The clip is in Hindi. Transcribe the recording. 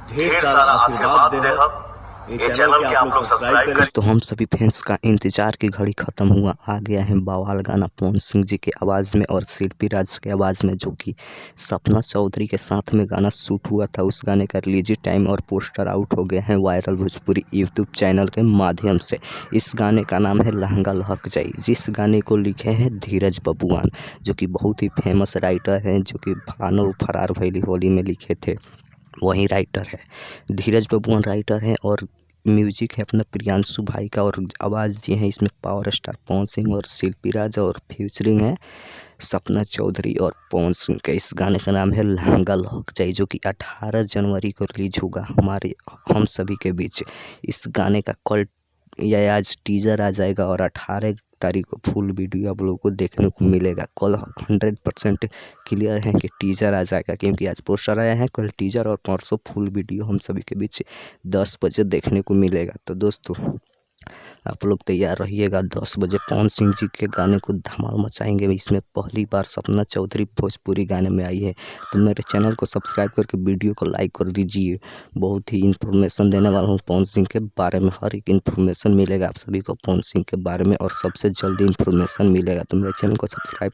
ढेर सारा आशीर्वाद दे हम। ये चैनल के आप लोग सब्सक्राइब करें। तो हम सभी फैंस का इंतजार की घड़ी खत्म हुआ, आ गया है बवाल गाना पवन सिंह जी की आवाज़ में और शिल्पी राज की आवाज़ में, जो कि सपना चौधरी के साथ में गाना शूट हुआ था। उस गाने का रिलीज टाइम और पोस्टर आउट हो गए हैं वायरल भोजपुरी यूट्यूब चैनल के माध्यम से। इस गाने का नाम है लहंगा लहक जाई, जिस गाने को लिखे हैं धीरज बबुआन, जो कि बहुत ही फेमस राइटर हैं, जो कि भानो फरार भैली होली में लिखे थे, वही राइटर है। धीरज बबुआन राइटर हैं और म्यूजिक है अपना प्रियांशु भाई का, और आवाज़ दिए हैं इसमें पावर स्टार पवन सिंह और शिल्पी राज, और फ्यूचरिंग है सपना चौधरी और पवन सिंह का। इस गाने का नाम है लहंगा लहक जाई, जो कि 18 जनवरी को रिलीज होगा हम सभी के बीच। इस गाने का कल या आज टीजर आ जाएगा और 18 तारीख को फुल वीडियो आप लोगों को देखने को मिलेगा। कल 100% क्लियर है कि टीजर आ जाएगा, क्योंकि आज पोस्टर आया है, कल टीजर और परसों फुल वीडियो हम सभी के बीच 10 बजे देखने को मिलेगा। तो दोस्तों आप लोग तैयार रहिएगा, 10 बजे पवन सिंह जी के गाने को धमाल मचाएंगे। इसमें पहली बार सपना चौधरी भोजपुरी गाने में आई है। तो मेरे चैनल को सब्सक्राइब करके वीडियो को लाइक कर दीजिए। बहुत ही इन्फॉर्मेशन देने वाला हूँ पवन सिंह के बारे में, हर एक इन्फॉर्मेशन मिलेगा आप सभी को पवन सिंह के बारे में, और सबसे जल्दी इन्फॉर्मेशन मिलेगा। तो मेरे चैनल को सब्सक्राइब